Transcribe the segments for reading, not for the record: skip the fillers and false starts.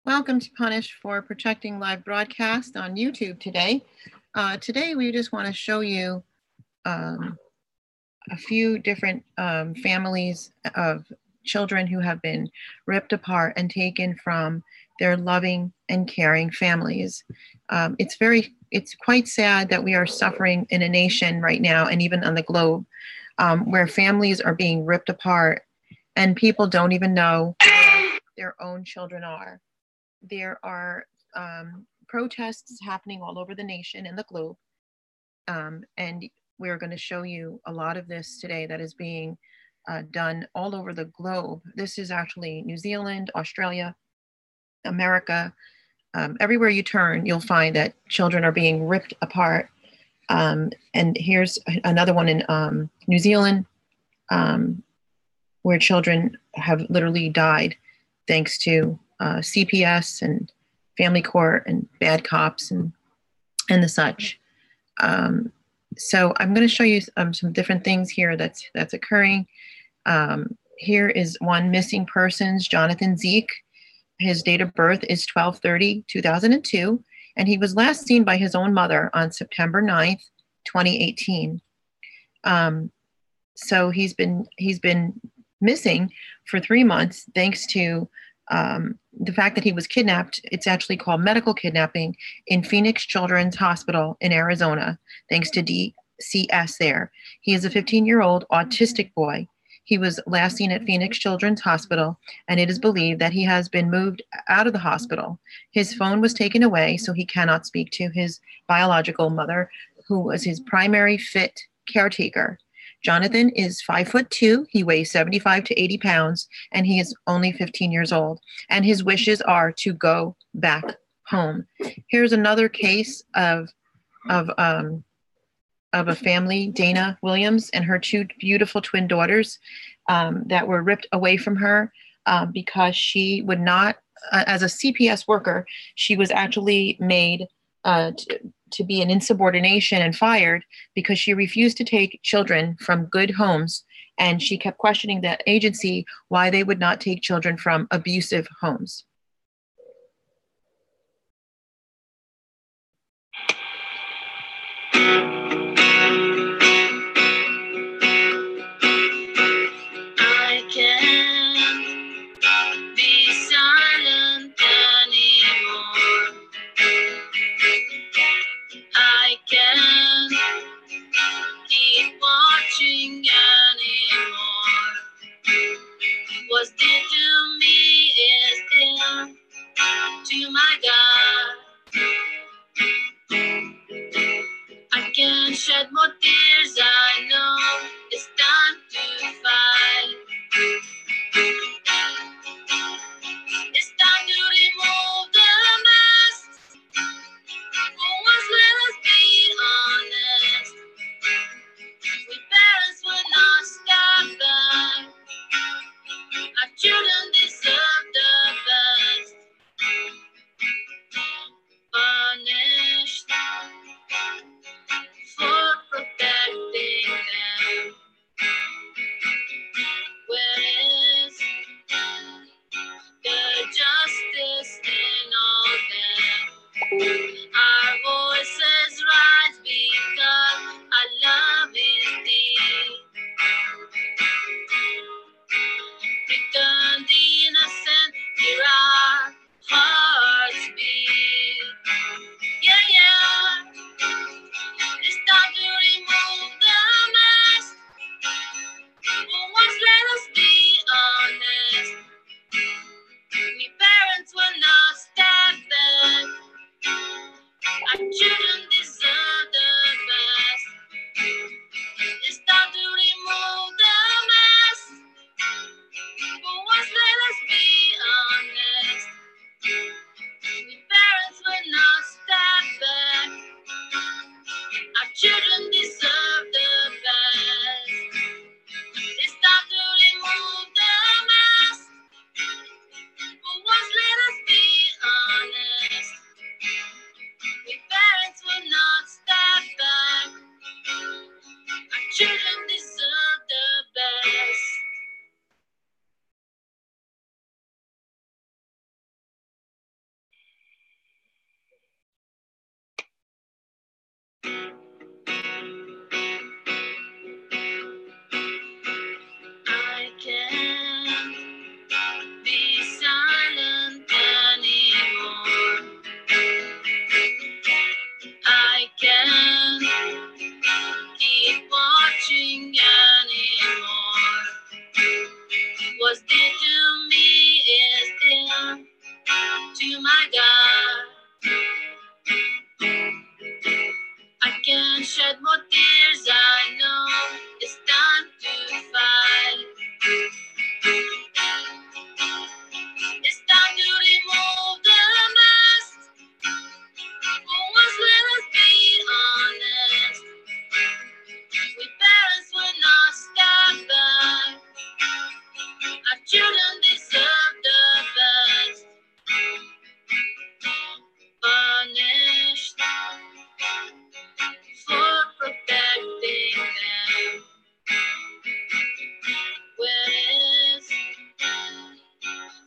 Welcome to Punish for Protecting Live Broadcast on YouTube today. Today we just want to show you a few different families of children who have been ripped apart and taken from their loving and caring families. It's quite sad that we are suffering in a nation right now and even on the globe where families are being ripped apart and people don't even know where their own children are. There are protests happening all over the nation and the globe. And we're going to show you a lot of this today that is being done all over the globe. This is actually New Zealand, Australia, America. Everywhere you turn, you'll find that children are being ripped apart. And here's another one in New Zealand, where children have literally died thanks to CPS and family court and bad cops and the such. So I'm going to show you some different things here that's occurring. Here is one missing persons, Jonathan Zeke. His date of birth is 12/30/2002, and he was last seen by his own mother on September 9th, 2018. So he's been missing for 3 months thanks to the fact that he was kidnapped. It's actually called medical kidnapping in Phoenix Children's Hospital in Arizona, thanks to DCS there. He is a 15-year-old autistic boy. He was last seen at Phoenix Children's Hospital, and it is believed that he has been moved out of the hospital. His phone was taken away, so he cannot speak to his biological mother, who was his primary fit caretaker. Jonathan is 5'2". He weighs 75 to 80 pounds, and he is only 15 years old. And his wishes are to go back home. Here's another case of a family, Dana Williams and her two beautiful twin daughters, that were ripped away from her because she would not, as a CPS worker, she was actually made to be an insubordination and fired because she refused to take children from good homes. And she kept questioning the agency why they would not take children from abusive homes. What's due to me is due to my God. I can't shed more tears, I know it's time to fight. It's time to remove the mask. For once let us be honest. We parents will not stop back. Our children deserve the best. Punished for protecting them. Where is the justice in all them? Our voices rise because our love is deep. Because dear to me is dear to my God. I can shed more tears, I know it's time to fight. It's time to remove the mask. For once, let us be honest. We parents will not step back. Our children deserve the best. Punished for protecting them. Where is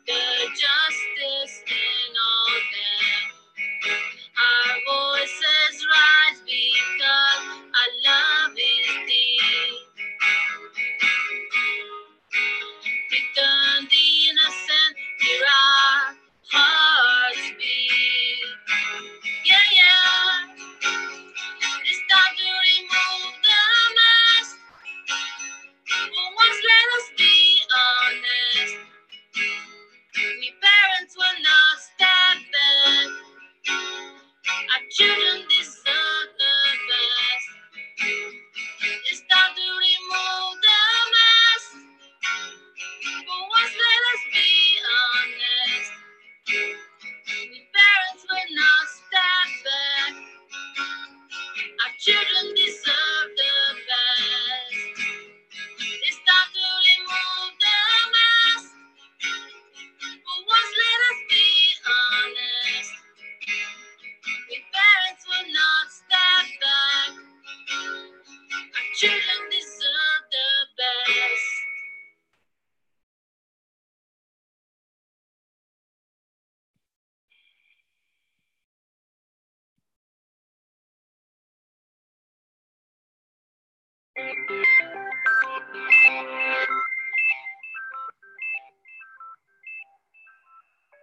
the justice in all that? Our voices rise because our love is deep. Return the innocent, hear our hearts beat. Yeah, yeah. It's time to remove the mask. For once, let us be honest. We parents will not step back. Our children deserve the best. It's time to remove the mask. For once, let us be honest. We parents will not step back. Our children deserve the best. It's time to remove the mask. For once, let us be honest. We parents will not step back. Our children deserve the best.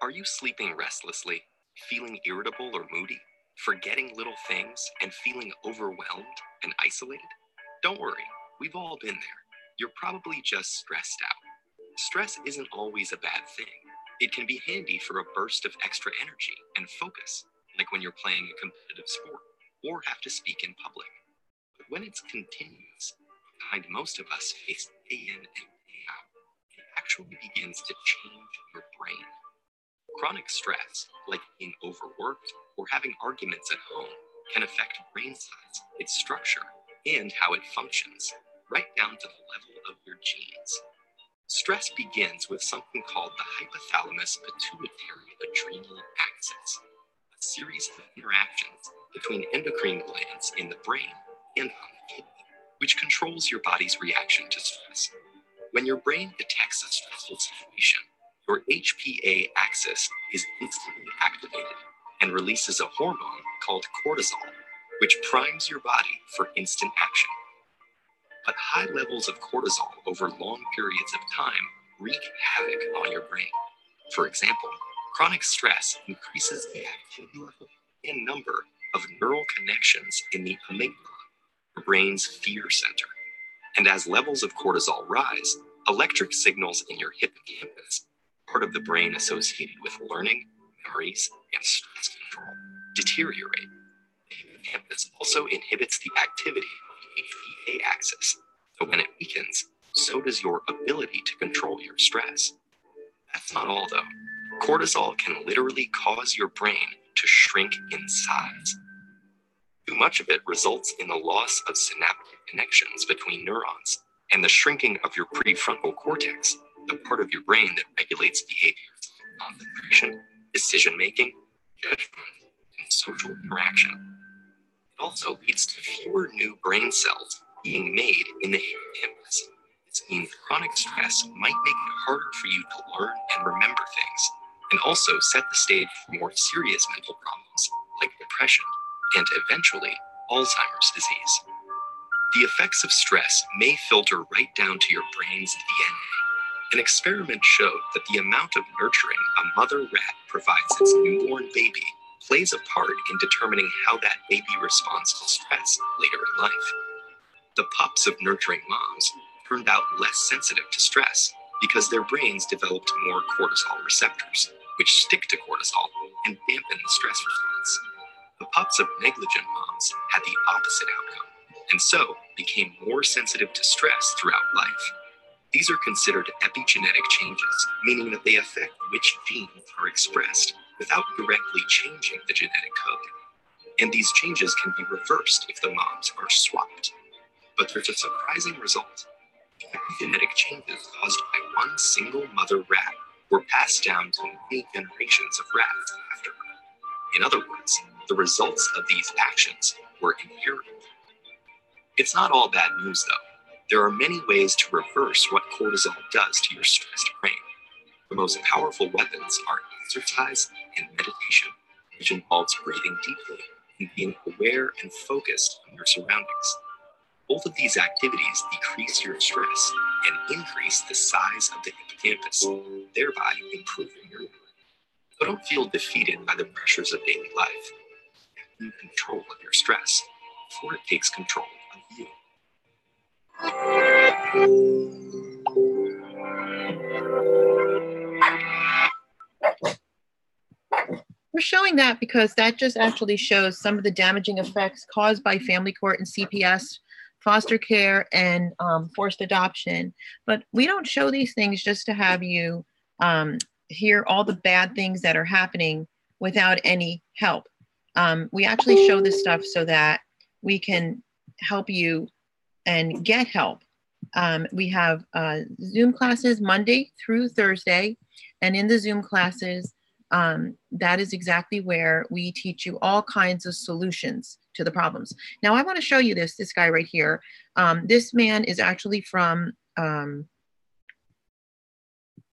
Are you sleeping restlessly, feeling irritable or moody, forgetting little things, and feeling overwhelmed and isolated? Don't worry, we've all been there. You're probably just stressed out. Stress isn't always a bad thing. It can be handy for a burst of extra energy and focus, like when you're playing a competitive sport or have to speak in public. But when it's continuous, the kind most of us face day in and day out, it actually begins to change your brain. Chronic stress, like being overworked or having arguments at home, can affect brain size, its structure, and how it functions, right down to the level of your genes. Stress begins with something called the hypothalamus pituitary adrenal axis, a series of interactions between endocrine glands in the brain and on the kidney, which controls your body's reaction to stress. When your brain detects a stressful situation, your HPA axis is instantly activated and releases a hormone called cortisol, which primes your body for instant action. But high levels of cortisol over long periods of time wreak havoc on your brain. For example, chronic stress increases the activity level and number of neural connections in the amygdala, the brain's fear center. And as levels of cortisol rise, electric signals in your hippocampus, part of the brain associated with learning, memories, and stress control, deteriorate. The hippocampus also inhibits the activity of the HPA axis, so when it weakens, so does your ability to control your stress. That's not all, though. Cortisol can literally cause your brain to shrink in size. Too much of it results in the loss of synaptic connections between neurons and the shrinking of your prefrontal cortex, the part of your brain that regulates behaviors, concentration, decision-making, judgment, and social interaction. It also leads to fewer new brain cells being made in the hippocampus. This means chronic stress might make it harder for you to learn and remember things, and also set the stage for more serious mental problems like depression and eventually Alzheimer's disease. The effects of stress may filter right down to your brain's DNA. An experiment showed that the amount of nurturing a mother rat provides its newborn baby plays a part in determining how that baby responds to stress later in life. The pups of nurturing moms turned out less sensitive to stress because their brains developed more cortisol receptors, which stick to cortisol and dampen the stress response. The pups of negligent moms had the opposite outcome, and so became more sensitive to stress throughout life. These are considered epigenetic changes, meaning that they affect which genes are expressed without directly changing the genetic code. And these changes can be reversed if the moms are swapped. But there's a surprising result. Epigenetic changes caused by one single mother rat were passed down to many generations of rats after her. In other words, the results of these actions were inheritable. It's not all bad news, though. There are many ways to reverse what cortisol does to your stressed brain. The most powerful weapons are exercise and meditation, which involves breathing deeply and being aware and focused on your surroundings. Both of these activities decrease your stress and increase the size of the hippocampus, thereby improving your memory. So don't feel defeated by the pressures of daily life. You have control of your stress before it takes control of you. We're showing that because that just actually shows some of the damaging effects caused by family court and CPS, foster care, and forced adoption. But we don't show these things just to have you hear all the bad things that are happening without any help. We actually show this stuff so that we can help you and get help. We have Zoom classes Monday through Thursday, and in the Zoom classes, that is exactly where we teach you all kinds of solutions to the problems. Now, I want to show you this guy right here. This man is actually from,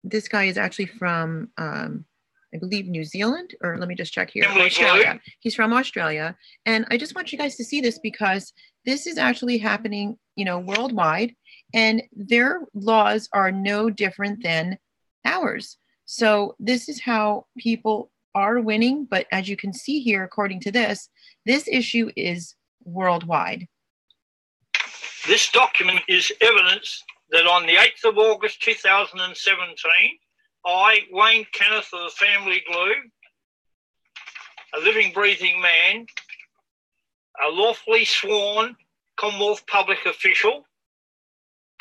this guy is actually from, I believe, New Zealand, or let me just check here, Australia. He's from Australia. And I just want you guys to see this because this is actually happening, you know, worldwide, and their laws are no different than ours. So this is how people are winning. But as you can see here, according to this issue is worldwide. This document is evidence that on the 8th of August 2017, I, Wayne Kenneth of the Family Glue, a living, breathing man, a lawfully sworn Commonwealth public official,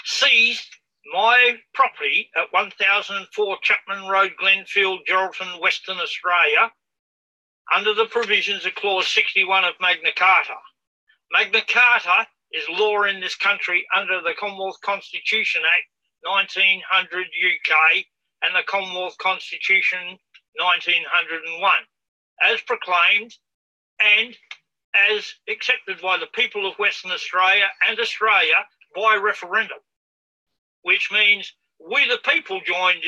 seized my property at 1004 Chapman Road, Glenfield, Geraldton, Western Australia, under the provisions of Clause 61 of Magna Carta. Magna Carta is law in this country under the Commonwealth Constitution Act 1900 UK and the Commonwealth Constitution 1901, as proclaimed and as accepted by the people of Western Australia and Australia by referendum, which means we the people joined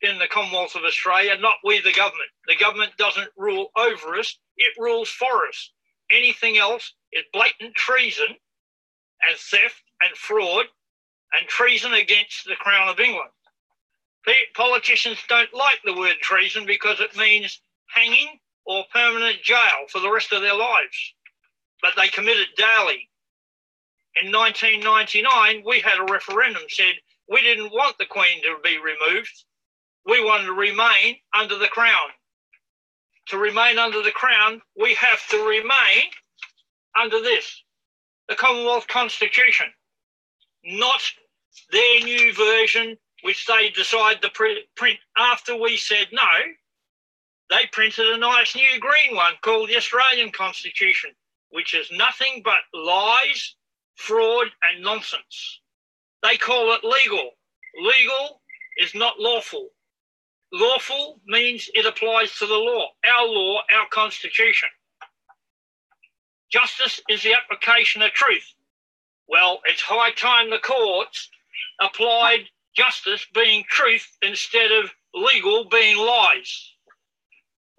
in the Commonwealth of Australia, not we the government. The government doesn't rule over us, it rules for us. Anything else is blatant treason and theft and fraud and treason against the Crown of England. Politicians don't like the word treason because it means hanging or permanent jail for the rest of their lives. But they commit it daily. In 1999, we had a referendum said we didn't want the Queen to be removed. We wanted to remain under the Crown. To remain under the Crown, we have to remain under this, the Commonwealth Constitution, not their new version, which they decided to print after we said no. They printed a nice new green one called the Australian Constitution, which is nothing but lies, fraud and nonsense. They call it legal. Legal is not lawful. Lawful means it applies to the law, our constitution. Justice is the application of truth. Well, it's high time the courts applied justice being truth instead of legal being lies.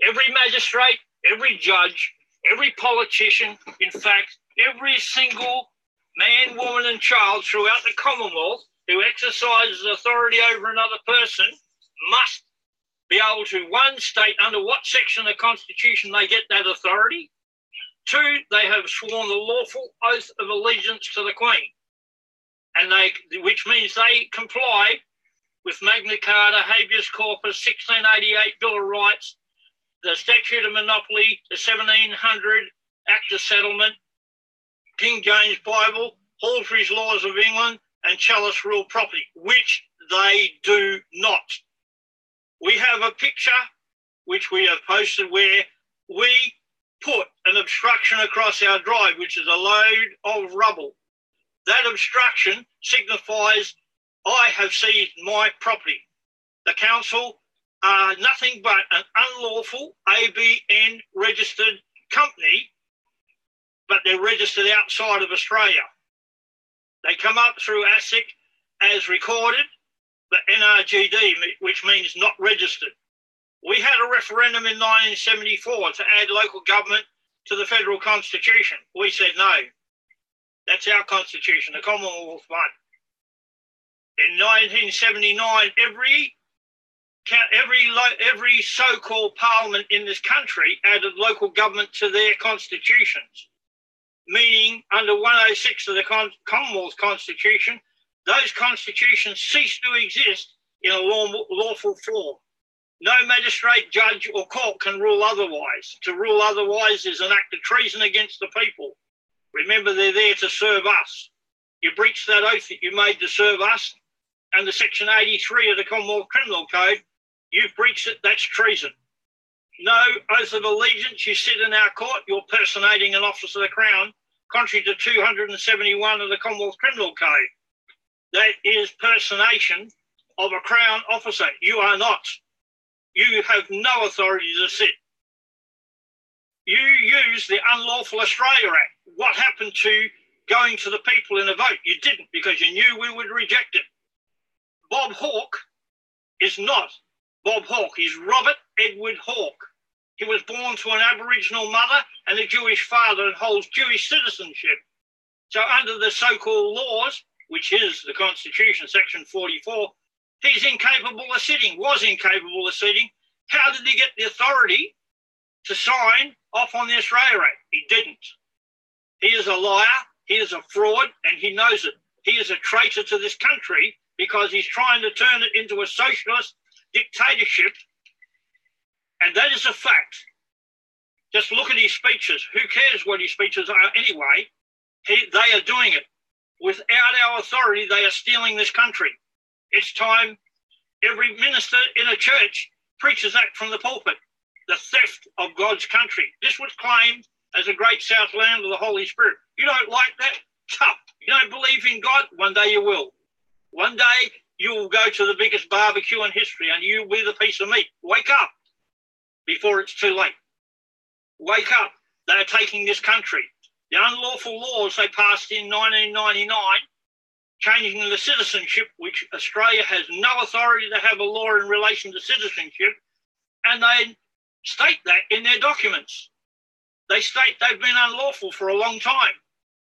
Every magistrate, every judge, every politician, in fact, every single man, woman and child throughout the Commonwealth who exercises authority over another person must be able to, one, state under what section of the Constitution they get that authority. Two, they have sworn the lawful oath of allegiance to the Queen, and which means they comply with Magna Carta, Habeas Corpus, 1688 Bill of Rights, the Statute of Monopoly, the 1700 Act of Settlement, King James Bible, Halsbury's Laws of England, and Chalice Rule Property, which they do not. We have a picture which we have posted where we put an obstruction across our drive, which is a load of rubble. That obstruction signifies I have seized my property. The council are nothing but an unlawful ABN registered company, but they're registered outside of Australia. They come up through ASIC as recorded, but NRGD, which means not registered. We had a referendum in 1974 to add local government to the federal constitution. We said no. That's our constitution, the Commonwealth one. In 1979, every so-called parliament in this country added local government to their constitutions, meaning under 106 of the Commonwealth Constitution, those constitutions cease to exist in a lawful form. No magistrate, judge or court can rule otherwise. To rule otherwise is an act of treason against the people. Remember, they're there to serve us. You breach that oath that you made to serve us, and the Section 83 of the Commonwealth Criminal Code, you've breached it, that's treason. No oath of allegiance, you sit in our court, you're personating an officer of the Crown, contrary to 271 of the Commonwealth Criminal Code. That is personation of a Crown officer. You are not. You have no authority to sit. You use the Unlawful Australia Act. What happened to going to the people in a vote? You didn't, because you knew we would reject it. Bob Hawke is not Bob Hawke. He's Robert Edward Hawke. He was born to an Aboriginal mother and a Jewish father and holds Jewish citizenship. So under the so-called laws, which is the Constitution, Section 44, he's incapable of sitting, was incapable of sitting. How did he get the authority to sign off on the Australia Act? He didn't. He is a liar, he is a fraud, and he knows it. He is a traitor to this country because he's trying to turn it into a socialist dictatorship, and that is a fact. Just look at his speeches. Who cares what his speeches are anyway? They are doing it. Without our authority, they are stealing this country. It's time every minister in a church preaches that from the pulpit, the theft of God's country. This was claimed as a great south land of the Holy Spirit. You don't like that? Tough. You don't believe in God? One day you will. One day you will go to the biggest barbecue in history and you will be the piece of meat. Wake up before it's too late. Wake up. They are taking this country. The unlawful laws they passed in 1999, changing the citizenship, which Australia has no authority to have a law in relation to citizenship, and they state that in their documents. They state they've been unlawful for a long time.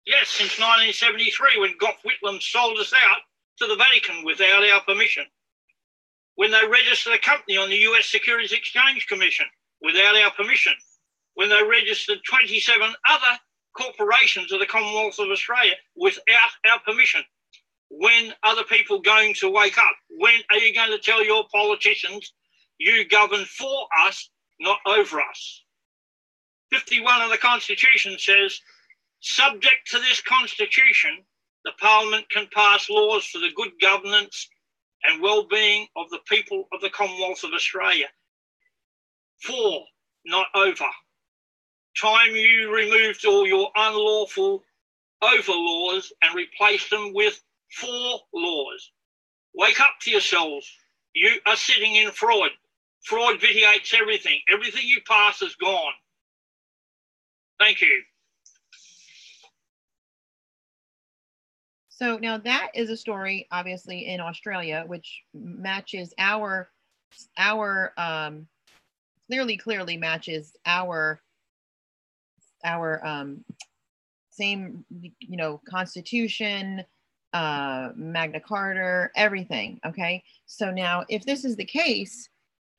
Yes, since 1973, when Gough Whitlam sold us out to the Vatican without our permission. When they registered a company on the US Securities Exchange Commission without our permission. When they registered 27 other corporations of the Commonwealth of Australia without our permission. When are the people going to wake up? When are you going to tell your politicians you govern for us, not over us? 51 of the Constitution says, subject to this Constitution, the Parliament can pass laws for the good governance and well-being of the people of the Commonwealth of Australia. For, not over. Time you removed all your unlawful over laws and replaced them with for laws. Wake up to yourselves. You are sitting in fraud. Fraud vitiates everything. Everything you pass is gone. Thank you. So now that is a story, obviously, in Australia, which matches clearly matches our same, Constitution, Magna Carta, everything. Okay. So now, if this is the case,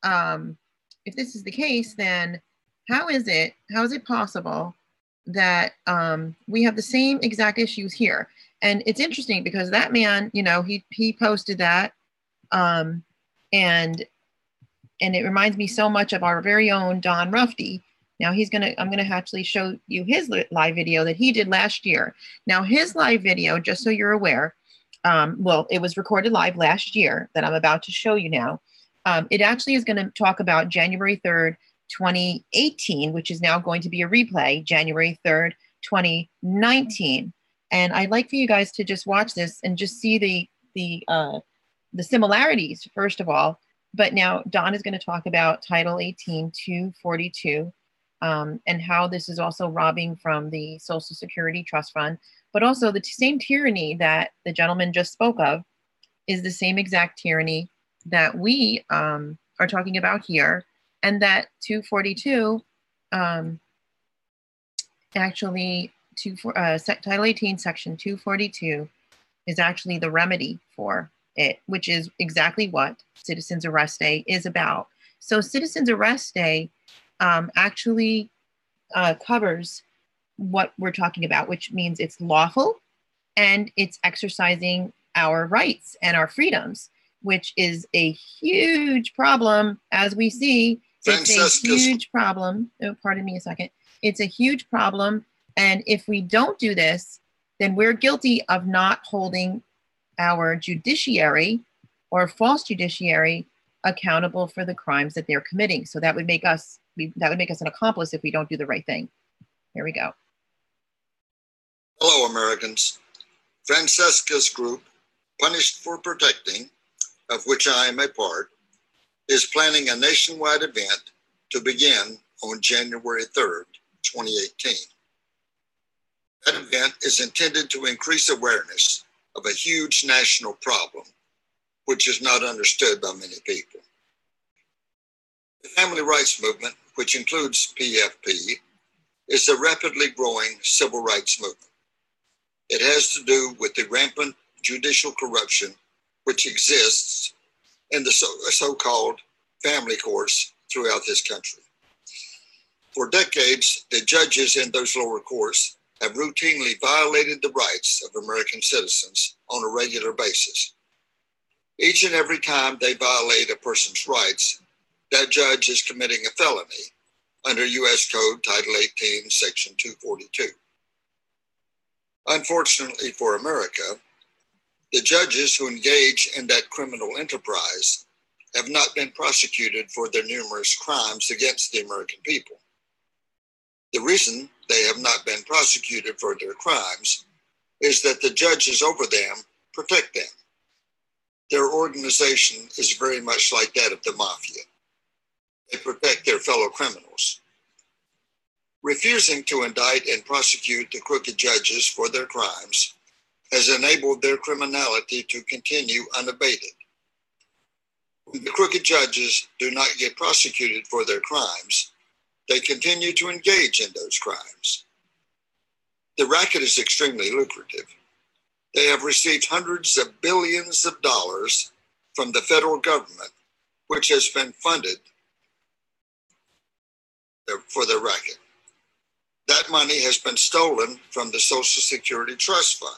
then how is it possible that we have the same exact issues here? And it's interesting because that man, he posted that And it reminds me so much of our very own Don Rufty. Now I'm gonna actually show you his live video that he did last year. Now his live video, just so you're aware, well, it was recorded live last year that I'm about to show you now. It actually is gonna talk about January 3rd, 2018, which is now going to be a replay, January 3rd, 2019. And I'd like for you guys to just watch this and just see the similarities, first of all. But now Don is going to talk about Title 18, 242, and how this is also robbing from the Social Security Trust Fund. But also the same tyranny that the gentleman just spoke of is the same exact tyranny that we are talking about here, and that 242 actually, Title 18, Section 242 is actually the remedy for it, which is exactly what Citizens Arrest Day is about. So Citizens Arrest Day actually covers what we're talking about, which means it's lawful and it's exercising our rights and our freedoms, which is a huge problem, as we see. It's a huge problem. Oh, pardon me a second. It's a huge problem. And if we don't do this, then we're guilty of not holding our judiciary or false judiciary accountable for the crimes that they're committing. So that would make us an accomplice if we don't do the right thing. Here we go. Hello, Americans. Francesca's group, Punished for Protecting, of which I am a part, is planning a nationwide event to begin on January 3rd, 2018. That event is intended to increase awareness of a huge national problem, which is not understood by many people. The family rights movement, which includes PFP, is a rapidly growing civil rights movement. It has to do with the rampant judicial corruption which exists in the so-called family courts throughout this country. For decades, the judges in those lower courts have routinely violated the rights of American citizens on a regular basis. Each and every time they violate a person's rights, that judge is committing a felony under U.S. Code Title 18, Section 242. Unfortunately for America, the judges who engage in that criminal enterprise have not been prosecuted for their numerous crimes against the American people. The reason they have not been prosecuted for their crimes is that the judges over them protect them. Their organization is very much like that of the mafia. They protect their fellow criminals. Refusing to indict and prosecute the crooked judges for their crimes has enabled their criminality to continue unabated. When the crooked judges do not get prosecuted for their crimes, they continue to engage in those crimes. The racket is extremely lucrative. They have received hundreds of billions of dollars from the federal government, which has been funded for the racket. That money has been stolen from the Social Security Trust Fund.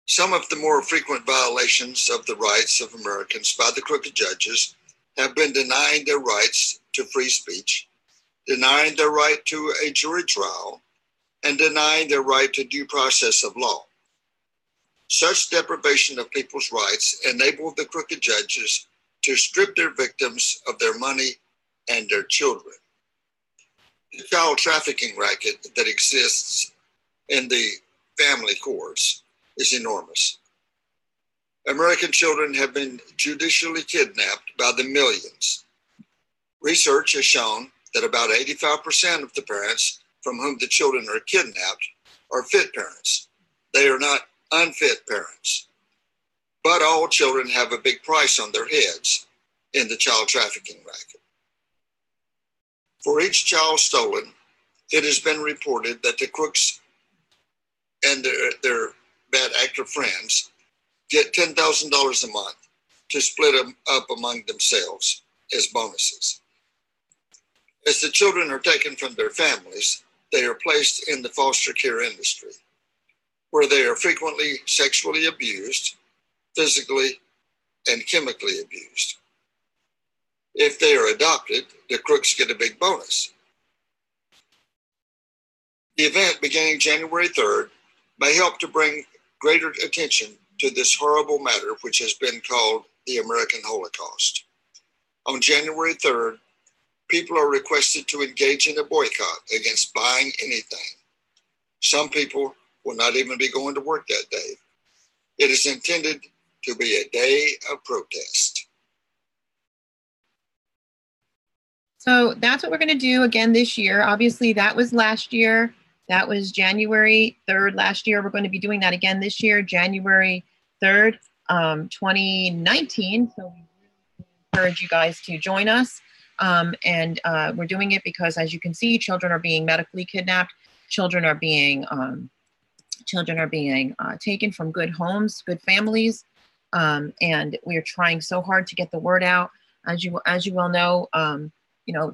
Some of the more frequent violations of the rights of Americans by the crooked judges have been denying their rights to free speech, denying their right to a jury trial, and denying their right to due process of law. Such deprivation of people's rights enabled the crooked judges to strip their victims of their money and their children. The child trafficking racket that exists in the family courts is enormous. American children have been judicially kidnapped by the millions. Research has shown that about 85% of the parents from whom the children are kidnapped are fit parents. They are not unfit parents. But all children have a big price on their heads in the child trafficking racket. For each child stolen, it has been reported that the crooks and their bad actor friends get $10,000 a month to split them up among themselves as bonuses. As the children are taken from their families, they are placed in the foster care industry, where they are frequently sexually abused, physically, and chemically abused. If they are adopted, the crooks get a big bonus. The event beginning January 3rd may help to bring greater attention to this horrible matter, which has been called the American Holocaust. On January 3rd, people are requested to engage in a boycott against buying anything. Some people will not even be going to work that day. It is intended to be a day of protest. So that's what we're going to do again this year. Obviously, that was last year. That was January 3rd last year. We're going to be doing that again this year, January 3rd, 2019. So we encourage you guys to join us. And we're doing it because, as you can see, children are being medically kidnapped. Children are being taken from good homes, good families. And we are trying so hard to get the word out. As you well know,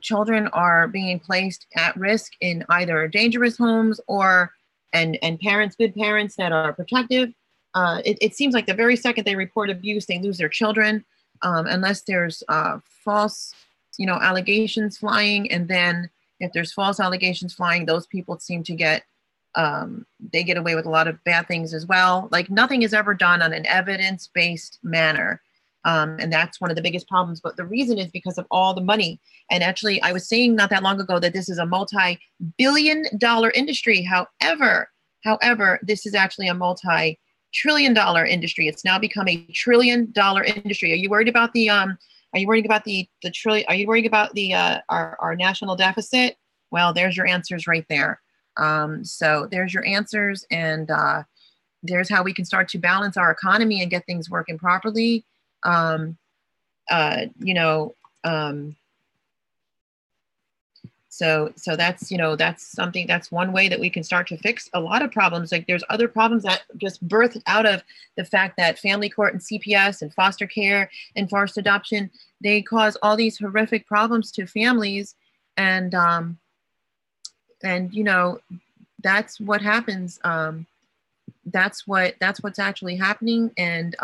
children are being placed at risk in either dangerous homes or and parents, good parents that are protective. It seems like the very second they report abuse, they lose their children, unless there's false, allegations flying. And then if there's false allegations flying, those people seem to get away with a lot of bad things as well. Like, nothing is ever done on an evidence-based manner. And that's one of the biggest problems. But the reason is because of all the money. And actually, I was saying not that long ago that this is a multi-billion-dollar industry. However, this is actually a multi-trillion-dollar industry. It's now become a trillion-dollar industry. Are you worried about the Are you worried about the trillion? Are you worried about the our national deficit? Well, there's your answers right there. So there's your answers, and there's how we can start to balance our economy and get things working properly. So that's something, that's one way that we can start to fix a lot of problems. Like, there's other problems that just birthed out of the fact that family court and CPS and foster care and forced adoption, they cause all these horrific problems to families. And that's what happens. That's what's actually happening. And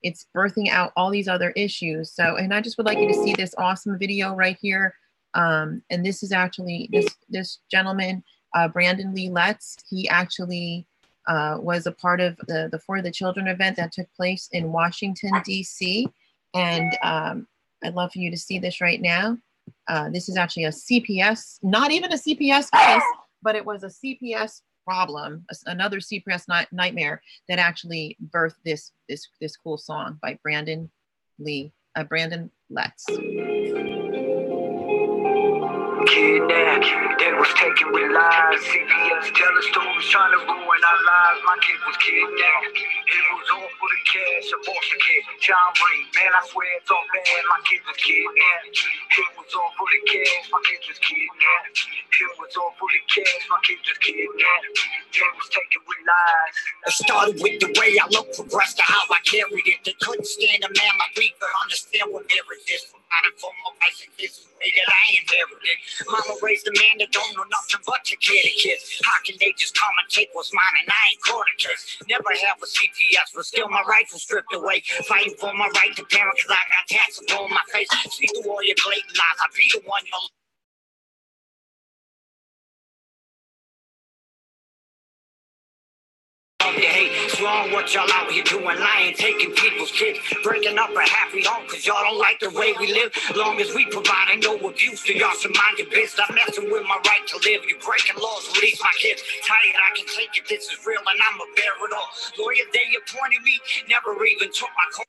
it's birthing out all these other issues. So, and I just would like you to see this awesome video right here. And this is actually this gentleman, Brandon Lee Letts. He actually was a part of the For the Children event that took place in Washington, D.C. And I'd love for you to see this right now. This is actually a CPS, not even a CPS case, but it was a CPS problem, another CPS nightmare that actually birthed this cool song by Brandon Letts. Kidnapped, they was taken with lies. CPS telling stories trying to ruin our lives. My kid was kidnapped. It was all for the cash. A foster kid, child rape. Man, I swear it's all bad. My kid was kidnapped. It was all for the cash. My kid was kidnapped. It was all for the cash. My kid was kidnapped. They was taken with lies. It started with the way I looked, progressed to how I carried it. They couldn't stand a man like me, but understand what merit is. Providing for my life, and this is the way that I inherited. Mama raised a man that don't know nothing but to care the kids. How can they just come and take what's mine and I ain't caught a case? Never have a CPS, but still my rights were stripped away. Fighting for my right to parent, cause I got taxes on my face. See through all your blatant lies, I'll be the one you'll you hate. It's wrong what y'all out here doing, lying, taking people's kids, breaking up a happy home cause y'all don't like the way we live. Long as we providing no abuse to y'all, so mind your biz. Stop messing with my right to live. You breaking laws, release my kids. Tired, I can take it, this is real and I'ma bear it all. Lawyer, they appointed me, never even took my call.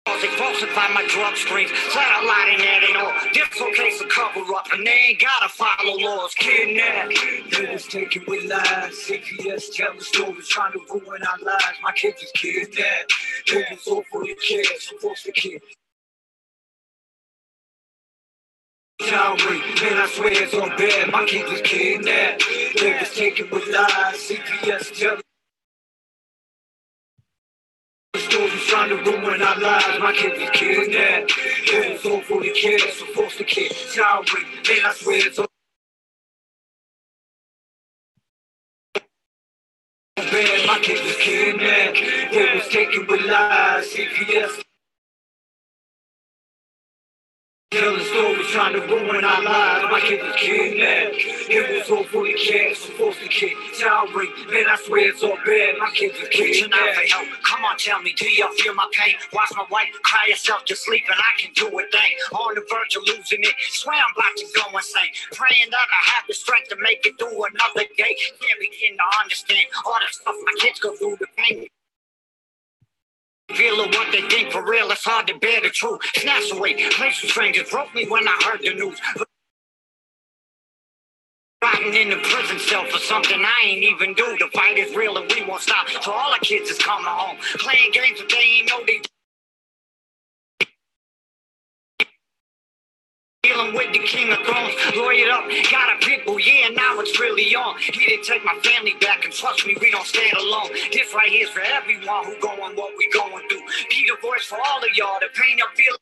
They falsify my drug screens, flat out lying that ain't all. This okay to cover up, and they ain't gotta follow laws. Kidnapped, they was taken with lies. CPS telling stories trying to ruin our lives. My kids was kidnapped. It was all for the kids, supposed to kid. Child rape, man, I swear it's all bad. My kids was kidnapped. They was taken with lies. CPS telling stories trying to ruin our lives. My kid was kidnapped. It was all for the kids, supposed to kid. Child rape, man, I swear it's all bad, my kids was kidnapped. They was taken with lies, CPS. Telling stories trying to ruin our lives. My kid was kidnapped. It was all for the cash, supposed to kid. Child rape, man, I swear it's all bad. My kid was kidnapped. Out for help. Come on, tell me, do y'all feel my pain? Watch my wife cry herself to sleep, and I can do a thing. On the verge of losing it, swear I'm about to go insane. Praying that I have the strength to make it through another day. Can't begin to understand all the stuff my kids go through, the pain. Feeling what they think for real, it's hard to bear the truth. Snatched away, place with strangers, broke me when I heard the news. Rotting in the prison cell for something I ain't even do. The fight is real and we won't stop. So all our kids is coming home, playing games that they ain't know they. Dealing with the king of thrones, lawyered up, got a people, yeah, now it's really on. He didn't take my family back, and trust me, we don't stand alone. This right here is for everyone who going what we going through. Be the voice for all of y'all, the pain you feel.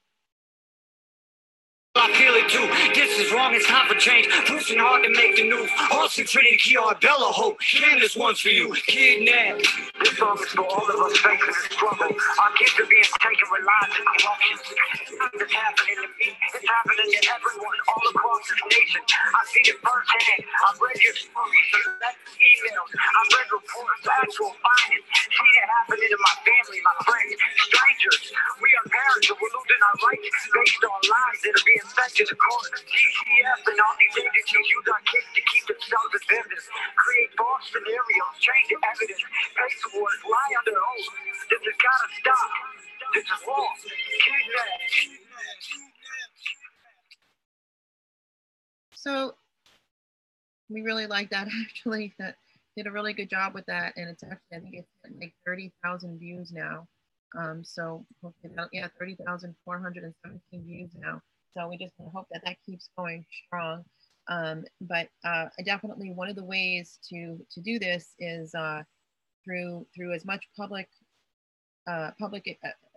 I feel it too. This is wrong, it's time for change. Pushing hard to make the news. Austin, Trinity, Kiara, Bella, Hope. Candace, one's for you. Kidnapped. This song is for all of us facing the struggle. Our kids are being taken with lies and corruption. It's happening to me. It's happening to everyone all across this nation. I've seen it firsthand. I've read your stories, emails. I've read reports, actual findings. Seen it happening to my family, my friends, strangers. We are parents and we're losing our rights based on lies that are being infected across the TCF and all these agencies use our kids to keep themselves as vendors, create false scenarios, change the evidence, pay towards, lie under oath. This has got to stop. This is wrong. Kidnapped. So we really like that, actually. That did a really good job with that, and it's actually, I think it's like 30,000 views now. So yeah, 30,417 views now. So we just hope that that keeps going strong. But definitely one of the ways to do this is through as much public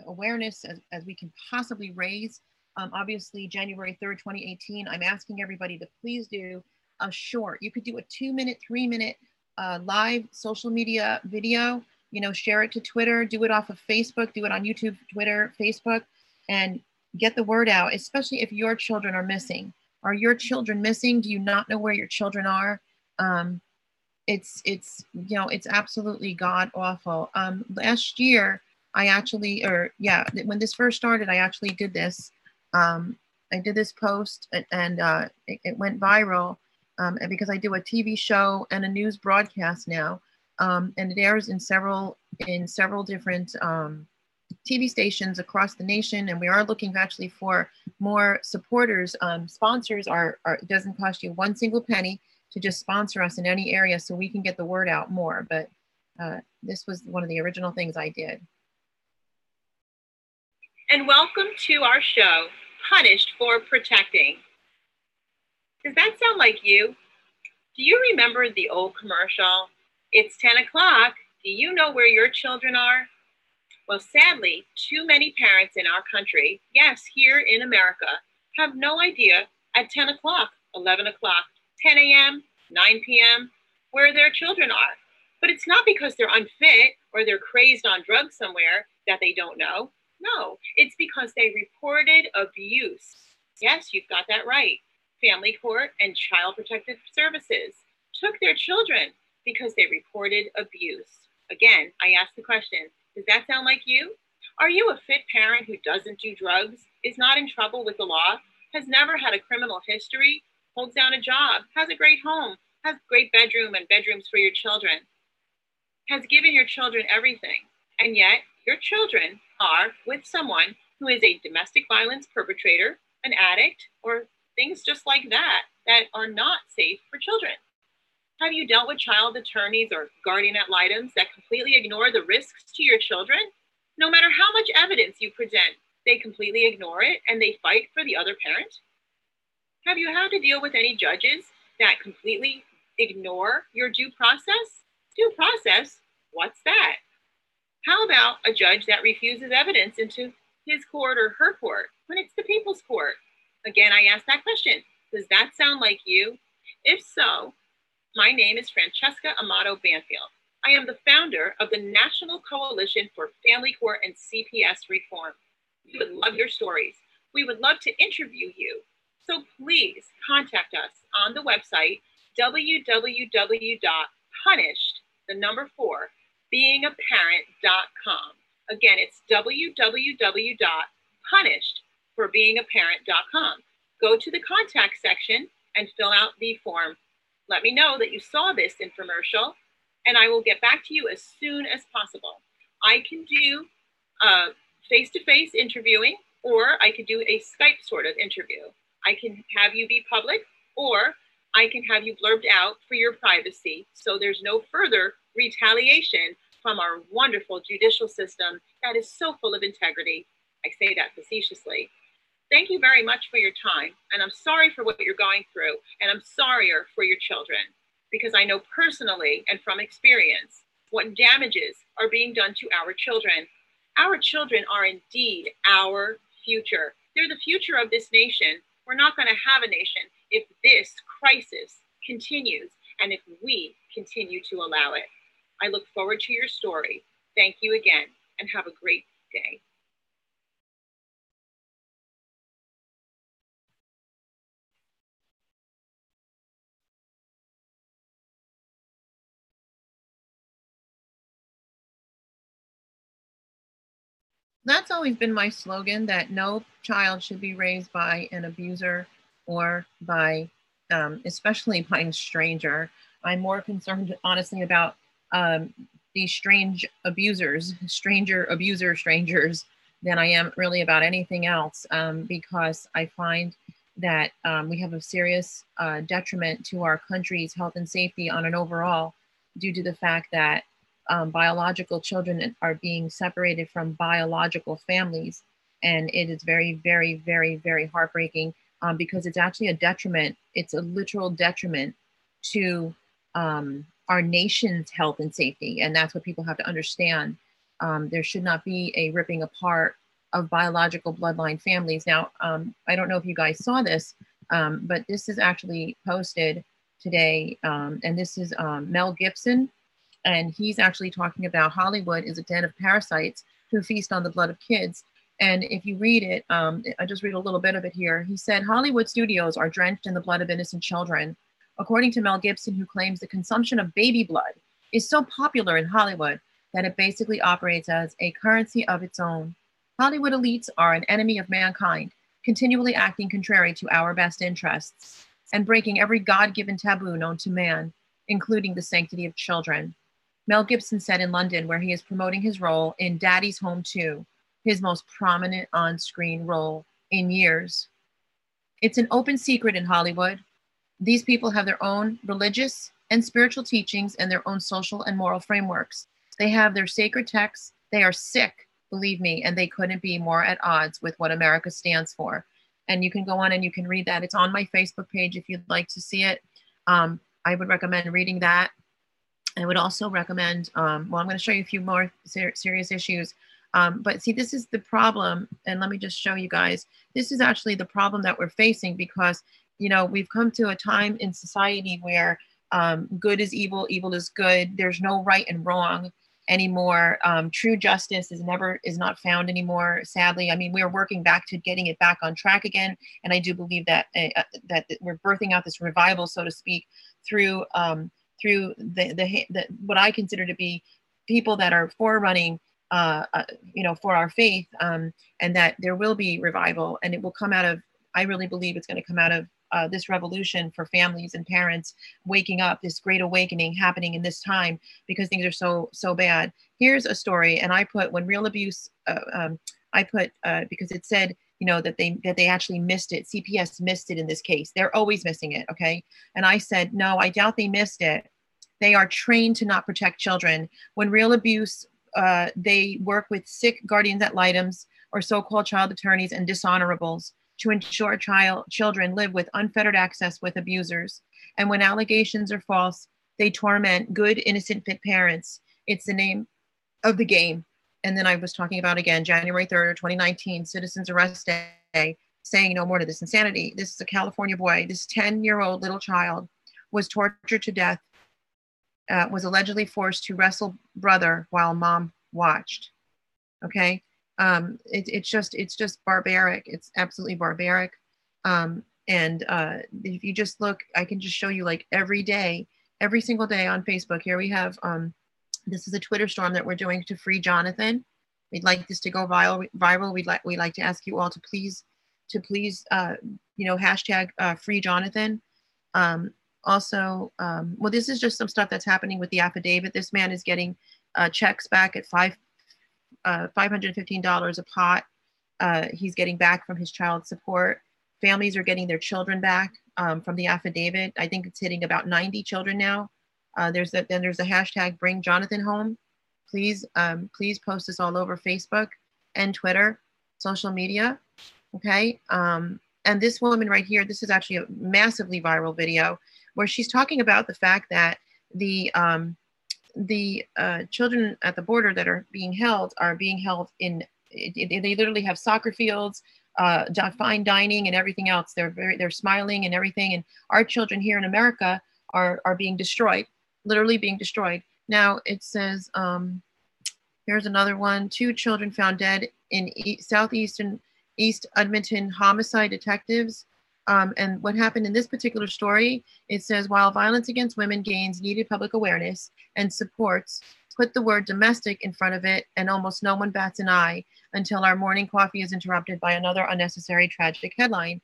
awareness as we can possibly raise. Obviously, January 3rd, 2018, I'm asking everybody to please do a short. You could do a 2-minute, 3-minute live social media video. You know, share it to Twitter, do it off of Facebook, do it on YouTube, Twitter, Facebook, and get the word out, especially if your children are missing. Are your children missing? Do you not know where your children are? It's you know, it's absolutely god awful. Last year, I actually, when this first started, I actually did this. I did this post and it went viral because I do a TV show and a news broadcast now, and it airs in several different TV stations across the nation, and we are looking actually for more supporters. Sponsors it doesn't cost you one single penny to just sponsor us in any area so we can get the word out more. But this was one of the original things I did. And welcome to our show, Punished for Protecting. Does that sound like you? Do you remember the old commercial? It's 10 o'clock. Do you know where your children are? Well, sadly, too many parents in our country, yes, here in America, have no idea at 10 o'clock, 11 o'clock, 10 a.m., 9 p.m., where their children are. But it's not because they're unfit or they're crazed on drugs somewhere that they don't know. No, it's because they reported abuse. Yes, you've got that right. Family Court and Child Protective Services took their children because they reported abuse. Again, I ask the question, does that sound like you? Are you a fit parent who doesn't do drugs, is not in trouble with the law, has never had a criminal history, holds down a job, has a great home, has a great bedroom and bedrooms for your children, has given your children everything, and yet your children are with someone who is a domestic violence perpetrator, an addict, or things just like that are not safe for children? Have you dealt with child attorneys or guardian ad litems that completely ignore the risks to your children? No matter how much evidence you present, they completely ignore it and they fight for the other parent? Have you had to deal with any judges that completely ignore your due process? Due process? What's that? How about a judge that refuses evidence into his court or her court when it's the people's court? Again, I ask that question. Does that sound like you? If so, my name is Francesca Amato Banfield. I am the founder of the National Coalition for Family Court and CPS Reform. We would love your stories. We would love to interview you. So please contact us on the website, www.punishedbeingaaparent.com. Again, it's www.punishedbeingaaparent.com. Go to the contact section and fill out the form. Let me know that you saw this infomercial, and I will get back to you as soon as possible. I can do face-to-face interviewing, or I could do a Skype sort of interview. I can have you be public, or I can have you blurbed out for your privacy, so there's no further retaliation from our wonderful judicial system that is so full of integrity. I say that facetiously. Thank you very much for your time, and I'm sorry for what you're going through, and I'm sorrier for your children, because I know personally and from experience what damages are being done to our children. Our children are indeed our future. They're the future of this nation. We're not going to have a nation if this crisis continues and if we continue to allow it. I look forward to your story. Thank you again, and have a great day. That's always been my slogan, that no child should be raised by an abuser or by, especially by a stranger. I'm more concerned, honestly, about these strange abusers, strangers, than I am really about anything else, because I find that we have a serious detriment to our country's health and safety on an overall, due to the fact that biological children are being separated from biological families. And it is very, very, very, very heartbreaking, because it's actually a detriment. It's a literal detriment to our nation's health and safety. And that's what people have to understand. There should not be a ripping apart of biological bloodline families. Now, I don't know if you guys saw this, but this is actually posted today. And this is Mel Gibson. And he's actually talking about Hollywood is a den of parasites who feast on the blood of kids. And if you read it, I just read a little bit of it here. He said, Hollywood studios are drenched in the blood of innocent children. According to Mel Gibson, who claims the consumption of baby blood is so popular in Hollywood that it basically operates as a currency of its own. Hollywood elites are an enemy of mankind, continually acting contrary to our best interests and breaking every God-given taboo known to man, including the sanctity of children. Mel Gibson said in London, where he is promoting his role in Daddy's Home 2, his most prominent on-screen role in years. It's an open secret in Hollywood. These people have their own religious and spiritual teachings and their own social and moral frameworks. They have their sacred texts. They are sick, believe me, and they couldn't be more at odds with what America stands for. And you can go on and you can read that. It's on my Facebook page if you'd like to see it. I would recommend reading that. I would also recommend, well, I'm going to show you a few more serious issues. But see, this is the problem. And let me just show you guys. This is actually the problem that we're facing, because, you know, we've come to a time in society where good is evil, evil is good. There's no right and wrong anymore. True justice is not found anymore, sadly. I mean, we're working back to getting it back on track again. And I do believe that, that we're birthing out this revival, so to speak, through the what I consider to be people that are forerunning, you know, for our faith, and that there will be revival, and it will come out of, I really believe it's going to come out of this revolution for families and parents waking up, this great awakening happening in this time, because things are so bad. Here's a story, and I put when real abuse, because it said, you know, that they actually missed it. CPS missed it in this case. They're always missing it, okay? And I said, no, I doubt they missed it. They are trained to not protect children. When real abuse, they work with sick guardians ad litems or so-called child attorneys and dishonorables to ensure children live with unfettered access with abusers. And when allegations are false, they torment good, innocent, fit parents. It's the name of the game. And then I was talking about, again, January 3rd, 2019, Citizens Arrest Day, saying no more to this insanity. This is a California boy. This 10-year-old little child was tortured to death was allegedly forced to wrestle brother while mom watched. Okay, it's just barbaric. It's absolutely barbaric. And if you just look, I can just show you like every day, every single day on Facebook. Here we have this is a Twitter storm that we're doing to free Jonathan. We'd like this to go viral. We'd like to ask you all to please hashtag free Jonathan. Also, well, this is just some stuff that's happening with the affidavit. This man is getting checks back at $515 a pot. He's getting back from his child support. Families are getting their children back from the affidavit. I think it's hitting about 90 children now. There's a hashtag Bring Jonathan Home. Please post this all over Facebook and Twitter, social media. Okay. And this woman right here, this is actually a massively viral video where she's talking about the fact that the children at the border that are being held in, they literally have soccer fields, fine dining and everything else. They're smiling and everything. And our children here in America are being destroyed, literally being destroyed. Now it says, here's another one, 2 children found dead in East Edmonton homicide detectives. And what happened in this particular story, it says, while violence against women gains needed public awareness and supports, put the word domestic in front of it, and almost no one bats an eye until our morning coffee is interrupted by another unnecessary tragic headline.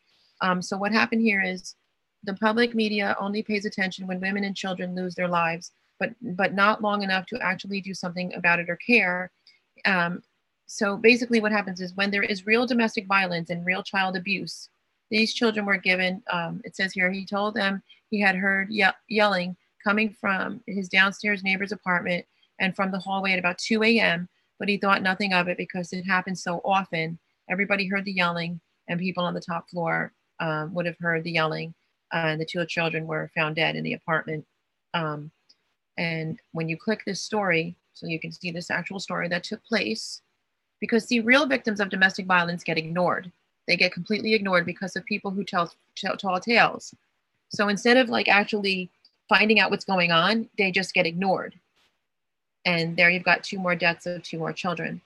So what happened here is the public media only pays attention when women and children lose their lives, but not long enough to actually do something about it or care. So basically what happens is when there is real domestic violence and real child abuse, these children were given, it says here, he told them he had heard yelling coming from his downstairs neighbor's apartment and from the hallway at about 2 a.m., but he thought nothing of it because it happened so often. Everybody heard the yelling, and people on the top floor would have heard the yelling. The 2 children were found dead in the apartment. And when you click this story, so you can see this actual story that took place, because the real victims of domestic violence get ignored. They get completely ignored because of people who tell tall tales. So instead of like actually finding out what's going on, they just get ignored. And there you've got 2 more deaths of 2 more children.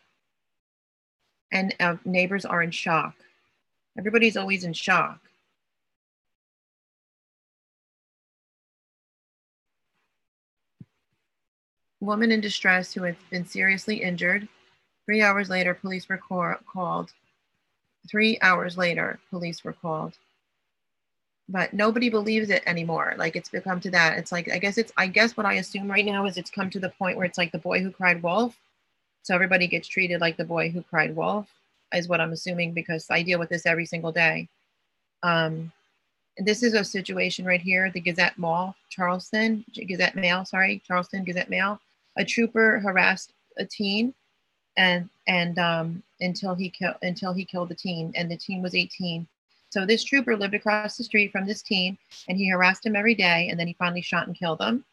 And neighbors are in shock. Everybody's always in shock. Woman in distress who had been seriously injured. 3 hours later, police were called. 3 hours later, police were called. But nobody believes it anymore. Like it's become to that. It's like, I guess what I assume right now is it's come to the point where it's like the boy who cried wolf. So everybody gets treated like the boy who cried wolf is what I'm assuming, because I deal with this every single day. This is a situation right here, the Gazette Mail, Charleston. A trooper harassed a teen and until he killed the teen, and the teen was 18. So this trooper lived across the street from this teen, and he harassed him every day, and then he finally shot and killed him.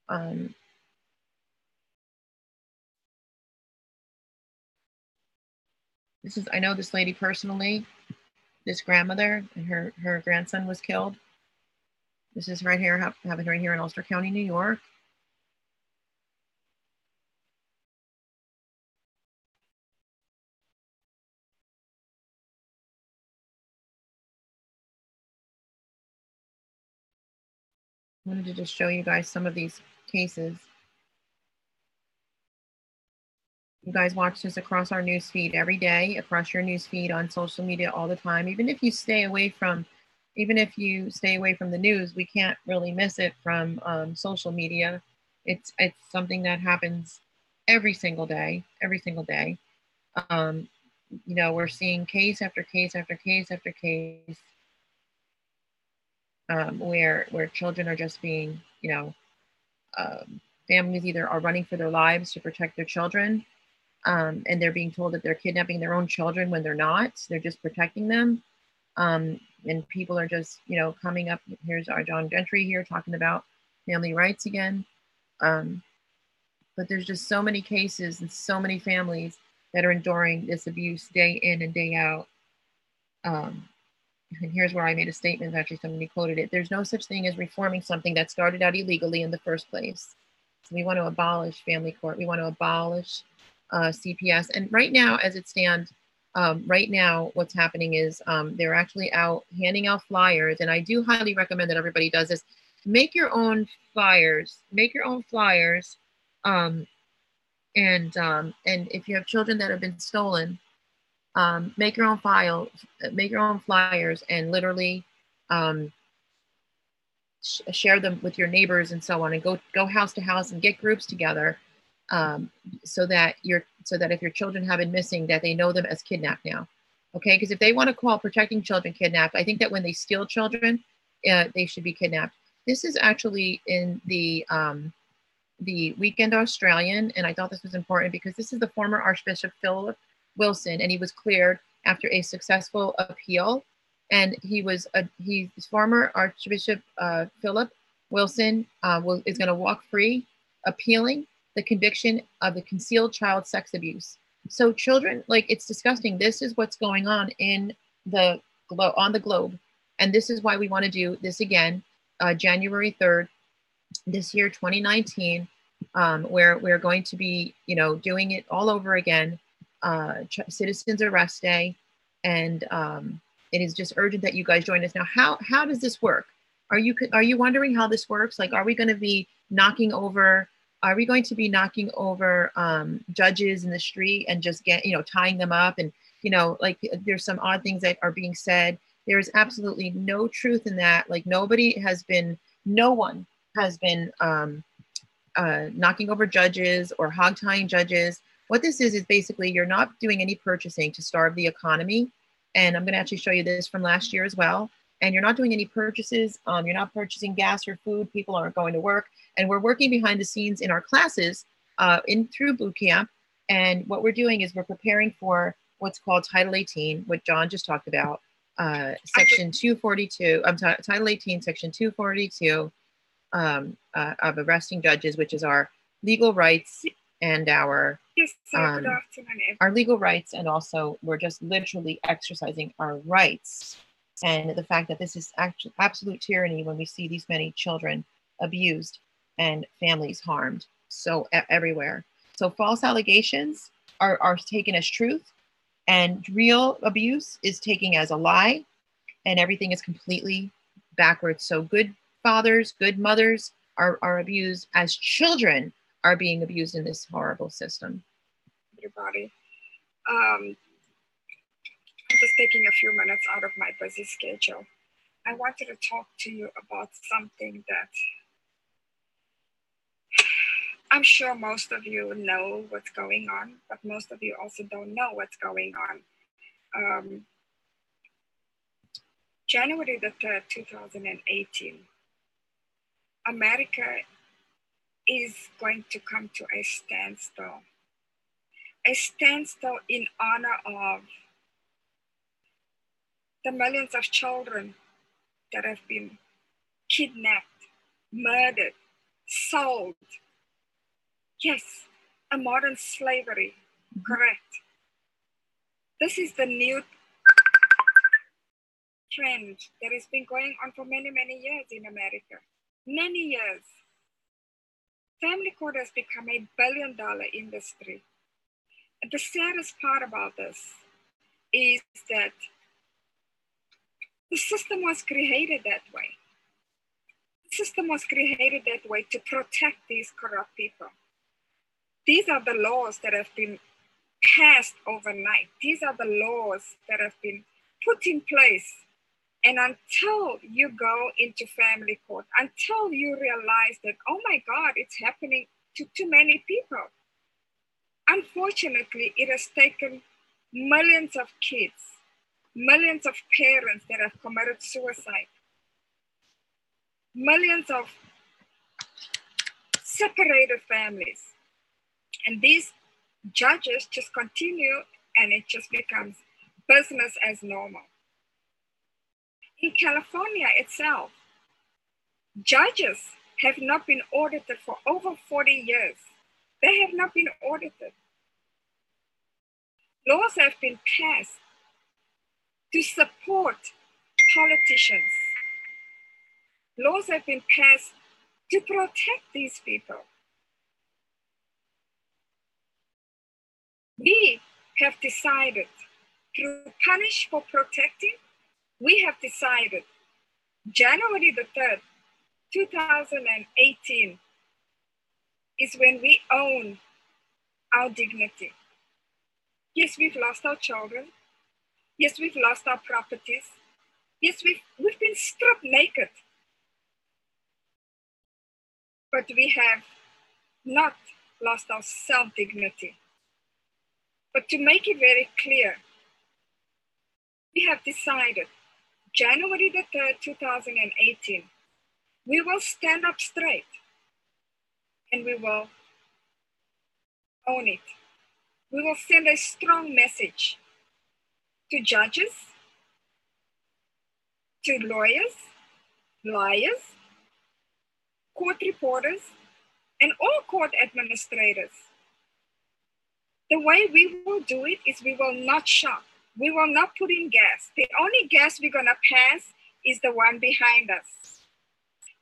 I know this lady personally, this grandmother, and her grandson was killed. This is right here, happened right here in Ulster County, New York. I wanted to just show you guys some of these cases. You guys watch this across our news feed every day, across your news feed on social media all the time. Even if you stay away from the news, we can't really miss it from social media. It's something that happens every single day. We're seeing case after case after case after case. Where children are just being, families either are running for their lives to protect their children, and they're being told that they're kidnapping their own children when they're not. They're just protecting them. And people are just, coming up. Here's our John Gentry here talking about family rights again. But there's just so many cases and so many families that are enduring this abuse day in and day out. and here's where I made a statement, actually somebody quoted it, there's no such thing as reforming something that started out illegally in the first place. So we want to abolish family court. We want to abolish CPS. And right now, as it stands, right now, what's happening is they're actually out handing out flyers. And I do highly recommend that everybody does this. Make your own flyers. Make your own flyers. And if you have children that have been stolen, make your own make your own flyers, and literally share them with your neighbors and so on, and go house to house and get groups together, so that if your children have been missing, that they know them as kidnapped now. Okay, because if they want to call protecting children kidnapped, I think that when they steal children, they should be kidnapped. This is actually in the Weekend Australian, and I thought this was important because this is the former Archbishop Philip Wilson, and he was cleared after a successful appeal. And he's former Archbishop Philip Wilson is going to walk free, appealing the conviction of the concealed child sex abuse. So children, like, it's disgusting. This is what's going on on the globe, and this is why we want to do this again, January 3rd, this year, 2019, where we're going to be, doing it all over again. Citizens Arrest Day, and it is just urgent that you guys join us. Now, how does this work? Are you wondering how this works? Like, are we going to be knocking over judges in the street and just tying them up, and like, there's some odd things that are being said. There is absolutely no truth in that. Like, no one has been knocking over judges or hog tying judges. What this is basically, you're not doing any purchasing to starve the economy. And I'm going to actually show you this from last year as well. And you're not doing any purchases. You're not purchasing gas or food. People aren't going to work. And we're working behind the scenes in our classes through boot camp. And what we're doing is we're preparing for what's called Title 18, what John just talked about, Section 242. Title 18, Section 242 of arresting judges, which is our legal rights and our legal rights, and also we're just literally exercising our rights. And the fact that this is absolute tyranny when we see these many children abused and families harmed so everywhere. So false allegations are taken as truth, and real abuse is taken as a lie, and everything is completely backwards. So good fathers, good mothers are abused as children are being abused in this horrible system. Everybody. I'm just taking a few minutes out of my busy schedule. I wanted to talk to you about something that I'm sure most of you know what's going on, but most of you also don't know what's going on. January the 3rd, 2018, America is going to come to a standstill in honor of the millions of children that have been kidnapped, murdered, sold. Yes, a modern slavery, correct. This is the new trend that has been going on for many, many years in America. Many years. Family court has become a billion-dollar industry. And the saddest part about this is that the system was created that way. The system was created that way to protect these corrupt people. These are the laws that have been passed overnight. These are the laws that have been put in place. And until you go into family court, until you realize that, oh my God, it's happening to too many people. Unfortunately, it has taken millions of kids, millions of parents that have committed suicide, millions of separated families. And these judges just continue, and it just becomes business as normal. In California itself, judges have not been audited for over 40 years. They have not been audited. Laws have been passed to support politicians. Laws have been passed to protect these people. We have decided to punish for protecting. We have decided January the 3rd, 2018 is when we own our dignity. Yes, we've lost our children. Yes, we've lost our properties. Yes, we've been stripped naked. But we have not lost our self-dignity. But to make it very clear, we have decided January the 3rd, 2018, we will stand up straight and we will own it. We will send a strong message to judges, to lawyers, liars, court reporters, and all court administrators. The way we will do it is we will not shop. We will not put in gas. The only gas we're gonna pass is the one behind us.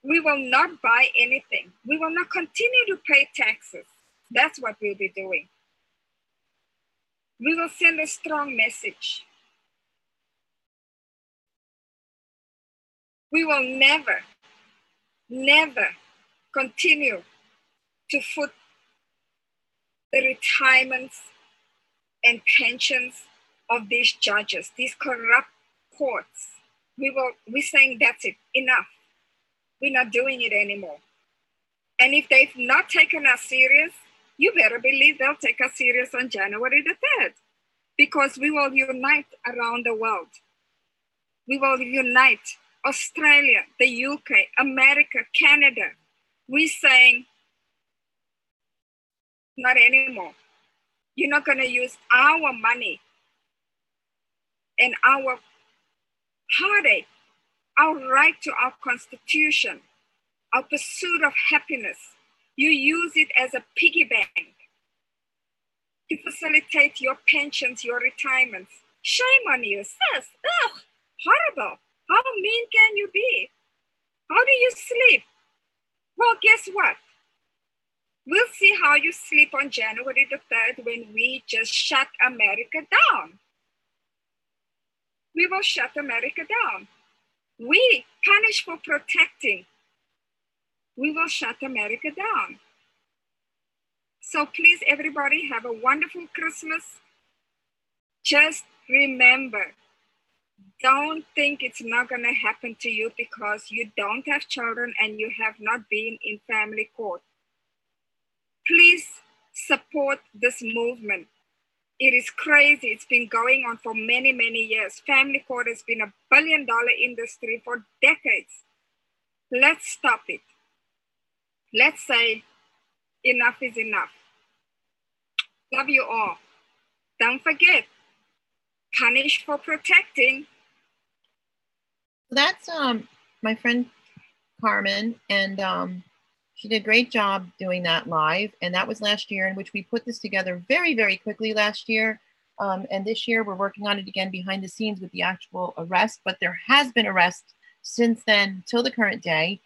We will not buy anything. We will not continue to pay taxes. That's what we'll be doing. We will send a strong message. We will never, never continue to foot the retirements and pensions of these judges, these corrupt courts. We're saying that's it, enough. We're not doing it anymore. And if they've not taken us serious, you better believe they'll take us serious on January the 3rd, because we will unite around the world. We will unite Australia, the UK, America, Canada. We're saying, not anymore. You're not gonna use our money and our heartache, our right to our constitution, our pursuit of happiness. You use it as a piggy bank to facilitate your pensions, your retirements. Shame on you, sis. Ugh, horrible. How mean can you be? How do you sleep? Well, guess what? We'll see how you sleep on January the 3rd when we just shut America down. We will shut America down. We punish for protecting. We will shut America down. So please, everybody, have a wonderful Christmas. Just remember, don't think it's not gonna happen to you because you don't have children and you have not been in family court. Please support this movement. It is crazy. It's been going on for many, many years. Family court has been $1 billion industry for decades. Let's stop it. Let's say enough is enough. Love you all. Don't forget, punish for protecting. That's my friend Carmen, and she did a great job doing that live. And that was last year, in which we put this together very, very quickly last year. And this year we're working on it again behind the scenes with the actual arrest, but there has been arrest since then till the current day.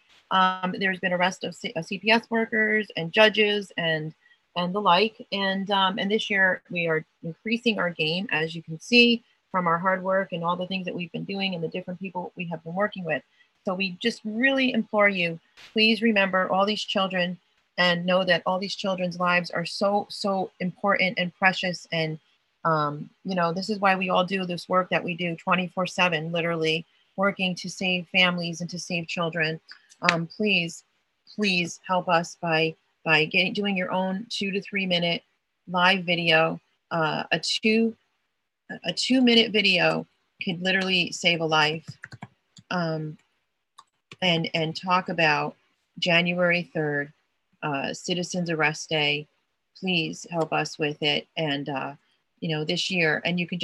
There's been arrest of CPS workers and judges and the like. And this year we are increasing our game, as you can see from our hard work and all the things that we've been doing and the different people we have been working with. So we just really implore you, please remember all these children and know that all these children's lives are so, so important and precious. And, you know, this is why we all do this work that we do 24/7, literally working to save families and to save children. Please help us by doing your own 2 to 3 minute live video. A 2-minute video could literally save a life. And talk about January 3rd, Citizens Arrest Day. Please help us with it. And, you know, this year, and you can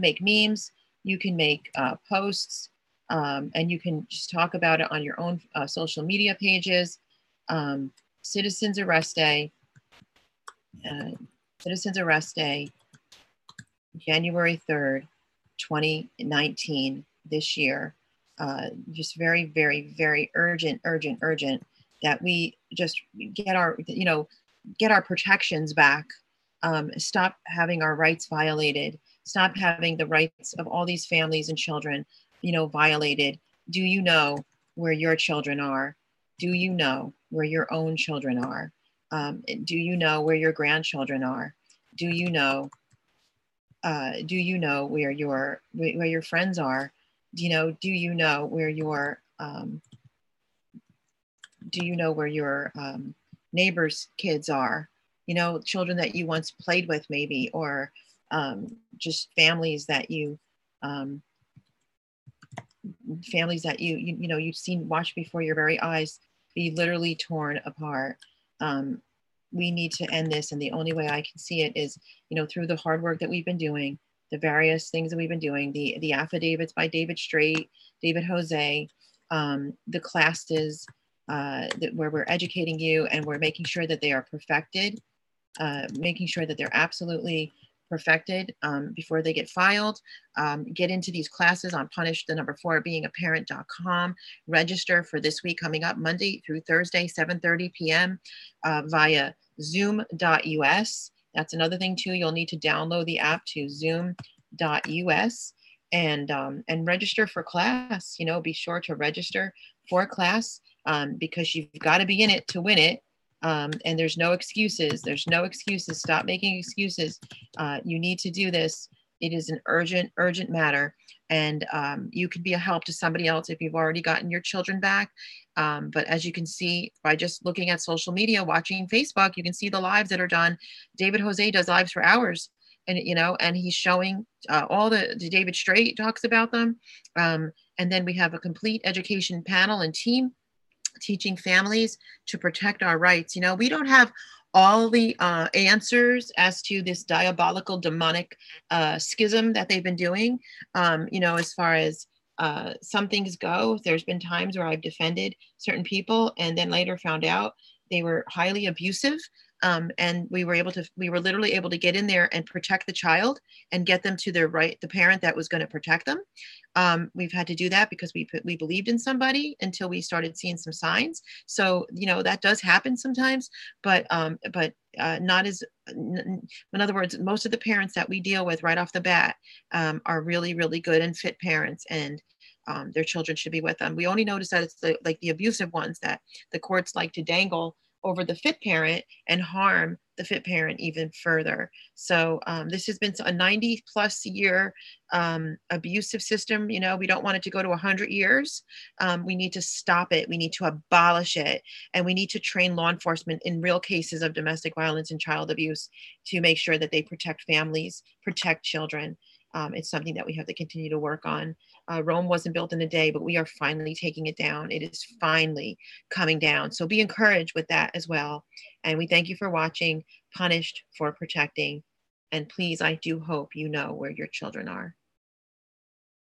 make memes, you can make posts, and you can just talk about it on your own social media pages. Citizens Arrest Day, January 3rd, 2019, this year. just very, very, very urgent that we just get our, get our protections back, stop having our rights violated, stop having the rights of all these families and children, violated. Do you know where your children are? Do you know where your own children are? Do you know where your grandchildren are? Do you know where your friends are? Do you know where your neighbors' kids are? Children that you once played with, maybe, or just families that you've seen, watched before your very eyes be literally torn apart. We need to end this, and the only way I can see it is, through the hard work that we've been doing, the various things that we've been doing, the affidavits by David Straight, David Jose, the classes where we're educating you and we're making sure that they are perfected, making sure that they're absolutely perfected before they get filed. Get into these classes on punishedbeingaaparent.com. Register for this week coming up, Monday through Thursday, 7:30 p.m. Via zoom.us. That's another thing too. You'll need to download the app to zoom.us and register for class. Be sure to register for class because you've got to be in it to win it. And there's no excuses. There's no excuses. Stop making excuses. You need to do this. It is an urgent matter. And you could be a help to somebody else if you've already gotten your children back. But as you can see by just looking at social media, watching Facebook, you can see the lives that are done. David Jose does lives for hours. And, and he's showing all the David Straight talks about them. And then we have a complete education panel and team teaching families to protect our rights. We don't have all the answers as to this diabolical, demonic schism that they've been doing. As far as some things go, there's been times where I've defended certain people and then later found out they were highly abusive. And we were literally able to get in there and protect the child and get them to the parent that was going to protect them. We've had to do that because we believed in somebody until we started seeing some signs. So, that does happen sometimes, but not as, in other words, most of the parents that we deal with right off the bat are really, really good and fit parents, and their children should be with them. We only notice that it's the abusive ones that the courts like to dangle over the fit parent and harm the fit parent even further. So this has been a 90+ year abusive system. We don't want it to go to 100 years. We need to stop it. We need to abolish it. And we need to train law enforcement in real cases of domestic violence and child abuse to make sure that they protect families, protect children. It's something that we have to continue to work on. Rome wasn't built in a day, but we are finally taking it down. It is finally coming down. So be encouraged with that as well. And we thank you for watching Punished for Protecting. And please, I do hope you know where your children are.